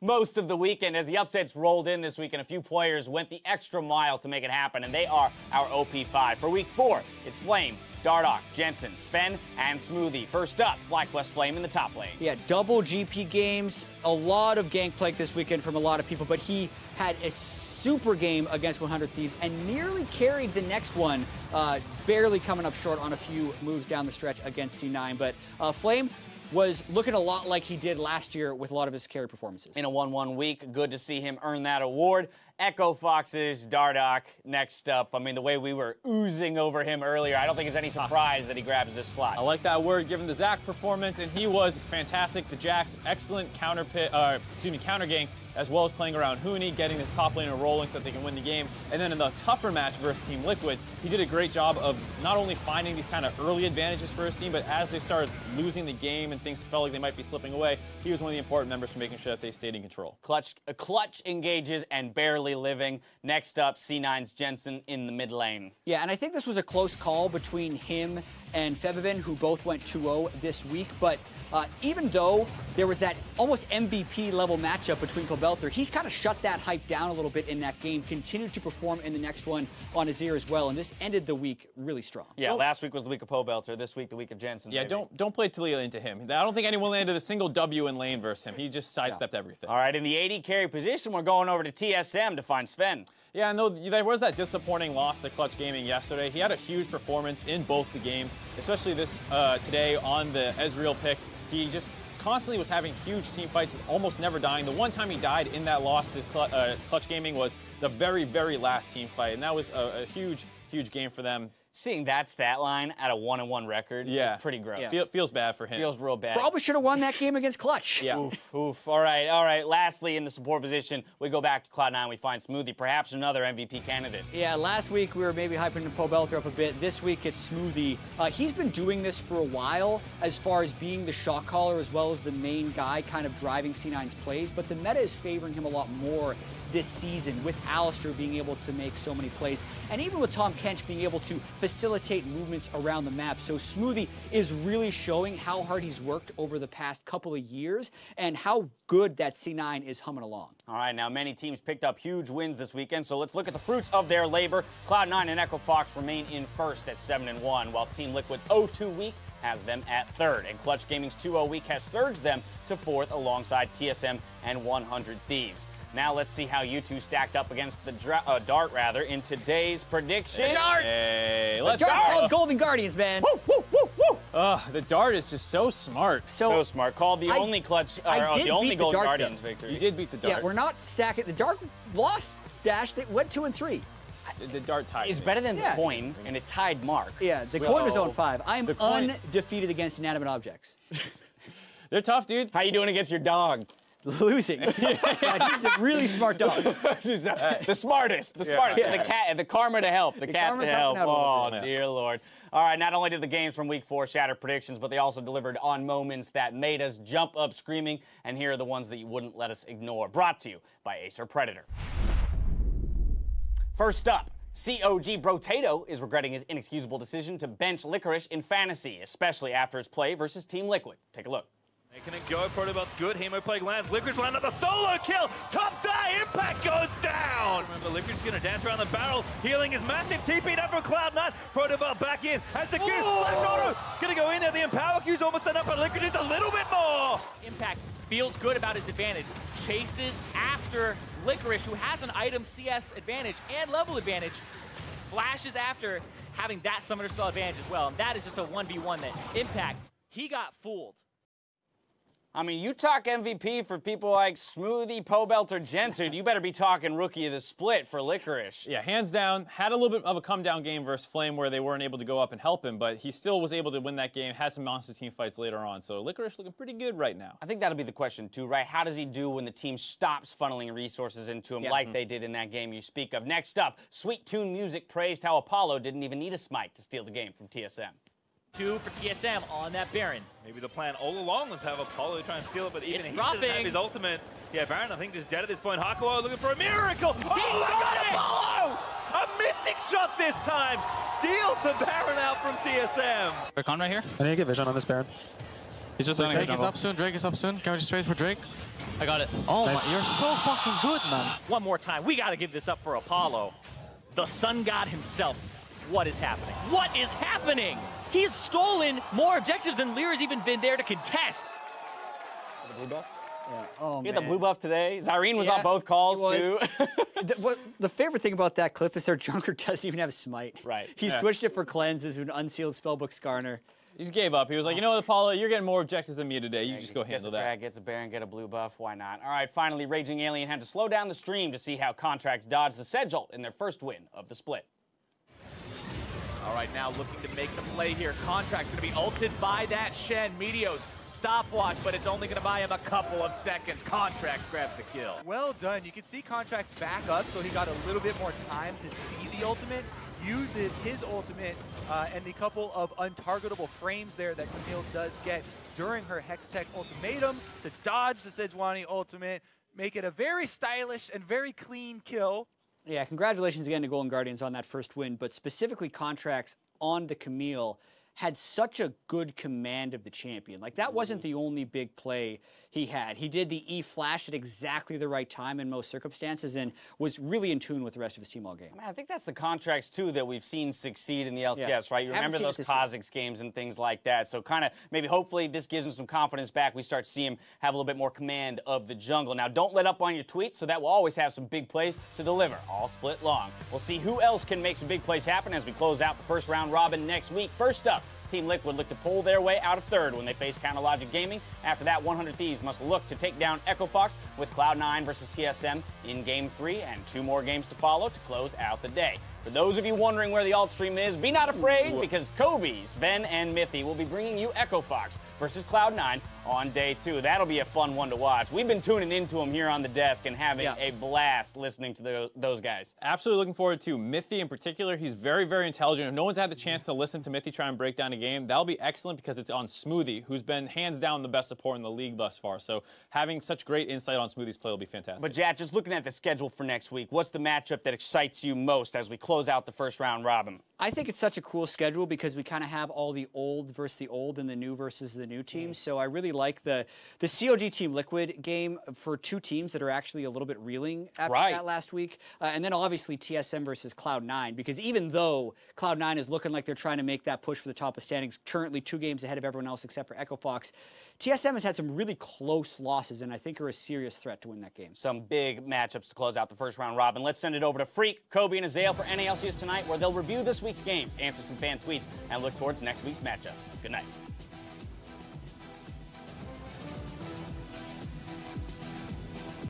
most of the weekend as the upsets rolled in this week, and a few players went the extra mile to make it happen, and they are our OP5. For week 4, it's Flame, Dardoch, Jensen, Sven, and Smoothie. First up, FlyQuest Flame in the top lane. Yeah, double GP games, a lot of Gangplank this weekend from a lot of people, but he had a super game against 100 Thieves and nearly carried the next one, barely coming up short on a few moves down the stretch against C9. But Flame was looking a lot like he did last year with a lot of his carry performances. In a 1-1 week, good to see him earn that award. Echo Fox's Dardoch next up. I mean, the way we were oozing over him earlier, I don't think it's any surprise that he grabs this slot. I like that word, given the Zac performance, and he was fantastic. The Jax, excellent counter gank, as well as playing around Huni, getting this top laner rolling so that they can win the game. And then in the tougher match versus Team Liquid, he did a great job of not only finding these kind of early advantages for his team, but as they started losing the game and things felt like they might be slipping away, he was one of the important members for making sure that they stayed in control. Clutch engages and barely living. Next up, C9's Jensen in the mid lane. Yeah, and I think this was a close call between him and Febiven, who both went 2-0 this week. But even though there was that almost MVP level matchup between Pobelter, he kind of shut that hype down a little bit in that game, continued to perform in the next one on Azir as well, and this ended the week really strong. Yeah, last week was the week of Pobelter, this week the week of Jensen. Yeah, baby. don't play Talia into him. I don't think anyone landed a single W in lane versus him. He just sidestepped everything. All right, in the AD carry position, we're going over to TSM to find Sven. Yeah, I know there was that disappointing loss to Clutch Gaming yesterday. He had a huge performance in both the games, especially this today on the Ezreal pick. He just constantly was having huge team fights, almost never dying. The one time he died in that loss to Clutch Gaming was the very, very last team fight, and that was a huge, huge game for them. Seeing that stat line at a 1-1 record is pretty gross. Yeah. Feels bad for him. Feels real bad. Probably should have won that game against Clutch. Yeah. Oof, oof. All right. Lastly, in the support position, we go back to Cloud9. We find Smoothie, perhaps another MVP candidate. Yeah, last week we were maybe hyping Pobelter up a bit. This week it's Smoothie. He's been doing this for a while as far as being the shot caller as well as the main guy kind of driving C9's plays, but the meta is favoring him a lot more this season with Alistair being able to make so many plays, and even with Tom Kench being able to facilitate movements around the map. So Smoothie is really showing how hard he's worked over the past couple of years and how good that C9 is humming along. All right, now many teams picked up huge wins this weekend, so let's look at the fruits of their labor. Cloud9 and Echo Fox remain in first at 7-1, while Team Liquid's 0-2 week has them at third, and Clutch Gaming's 2-0 week has surged them to fourth alongside TSM and 100 Thieves. Now let's see how you two stacked up against the Dart in today's prediction. The Dart! Hey, The let's Dart go! called Golden Guardians, man. Woo, woo, woo, woo. The Dart is just so smart. So smart. Called the only Clutch, the only Golden Guardians victory. You did beat the Dart. Yeah, we're not stacking. The Dart lost Dash. They went 2 and 3. The Dart tied. It's better than the coin, and it tied Mark. Yeah, the coin was on 5. I'm undefeated against inanimate objects. They're tough, dude. How you doing against your dog? Losing. Yeah, he's a really smart dog. The smartest. The smartest. Yeah. And the cat, and the karma to help. The cat to help. Oh, dear Lord. All right, not only did the games from week 4 shatter predictions, but they also delivered on moments that made us jump up screaming, and here are the ones that you wouldn't let us ignore. Brought to you by Acer Predator. First up, COG Brotato is regretting his inexcusable decision to bench Licorice in Fantasy, especially after its play versus Team Liquid. Take a look. Making it go, Protobot's good, Hemoplague lands, Licorice land the solo kill, top die, Impact goes down! Remember, Licorice is gonna dance around the barrel, healing is massive, TP up from Cloud9, Protobot back in, has the Q, Flash Auto, gonna go in there, the Empower Q's almost done up, but Licorice is a little bit more! Impact feels good about his advantage, chases after Licorice, who has an item CS advantage and level advantage, flashes after having that summoner spell advantage as well, and that is just a 1v1 that Impact, he got fooled. I mean, you talk MVP for people like Smoothie, Pobelter, Jensen. You better be talking Rookie of the Split for Licorice. Yeah, hands down. Had a little bit of a come-down game versus Flame where they weren't able to go up and help him, but he still was able to win that game, had some monster team fights later on. So Licorice looking pretty good right now. I think that'll be the question, too, right? How does he do when the team stops funneling resources into him like they did in that game you speak of? Next up, Sweet Tune Music praised how Apollo didn't even need a smite to steal the game from TSM. 2 for TSM on that Baron. Maybe the plan all along was to have Apollo try and steal it, but even It's he doesn't have his ultimate. Yeah, Baron, I think, just dead at this point. Hakuo looking for a miracle. Oh my God, Apollo! A missing shot this time. Steals the Baron out from TSM. Rakan right here. I need to get vision on this Baron. He's just running. Drake is up soon. Drake is up soon. Can we just wait for Drake? I got it. Oh Nice. my, you're so fucking good, man. One more time. We got to give this up for Apollo. The sun god himself. What is happening? What is happening? He's stolen more objectives than Lear's even been there to contest. The blue buff? Yeah. Oh, He man. had the blue buff today. Zyrene was on both calls, too. The favorite thing about that clip is their junker doesn't even have a smite. Right. He switched it for cleanse as an unsealed spellbook Skarner. He just gave up. He was like, you know what, Apollo, you're getting more objectives than me today. You just go handle that. Drag, gets a Baron, get a blue buff. Why not? All right, finally, Raging Alien had to slow down the stream to see how Contracts dodged the Sedge ult in their first win of the split. All right, now looking to make the play here. Contract's going to be ulted by that Shen. Meteos, stopwatch, but it's only going to buy him a couple of seconds. Contracts grabs the kill. Well done. You can see Contracts back up, so he got a little bit more time to see the ultimate. Uses his ultimate and the couple of untargetable frames there that Camille does get during her Hextech ultimatum to dodge the Sejuani ultimate, make it a very stylish and very clean kill. Yeah, congratulations again to Golden Guardians on that first win, but specifically Contracts on the Camille had such a good command of the champion. Like, that wasn't the only big play he had. He did the E-flash at exactly the right time in most circumstances and was really in tune with the rest of his team all game. I mean, I think that's the Contracts, too, that we've seen succeed in the LCS, right? You Haven't remember seen those it this year. Kha'Zix games and things like that. So kind of maybe hopefully this gives him some confidence back. We start to see him have a little bit more command of the jungle. Now, don't let up on your tweets, so that will always have some big plays to deliver all split long. We'll see who else can make some big plays happen as we close out the first round robin next week. First up, Team Liquid look to pull their way out of third when they face Counterlogic Gaming. After that, 100 Thieves must look to take down Echo Fox with Cloud9 versus TSM in Game 3 and 2 more games to follow to close out the day. For those of you wondering where the alt stream is, be not afraid because Kobe, Sven, and Mithy will be bringing you Echo Fox versus Cloud9 on day 2. That'll be a fun one to watch. We've been tuning into them here on the desk and having a blast listening to those guys. Absolutely looking forward to Mithy in particular. He's very, very intelligent. If no one's had the chance to listen to Mithy try and break down a game, that'll be excellent because it's on Smoothie, who's been hands down the best support in the league thus far. So having such great insight on Smoothie's play will be fantastic. But Jack, just looking at the schedule for next week, what's the matchup that excites you most as we close out the first round robin? I think it's such a cool schedule because we kind of have all the old versus the old and the new versus the new teams. So I really like the COG Team Liquid game for 2 teams that are actually a little bit reeling after that last week. And then obviously TSM versus Cloud9, because even though Cloud9 is looking like they're trying to make that push for the top of standings, currently 2 games ahead of everyone else except for Echo Fox, TSM has had some really close losses and I think are a serious threat to win that game. Some big matchups to close out the first round robin. Let's send it over to Freak, Kobe, and Azael for NALCS tonight, where they'll review this week's games, answer some fan tweets, and look towards next week's matchup. Good night.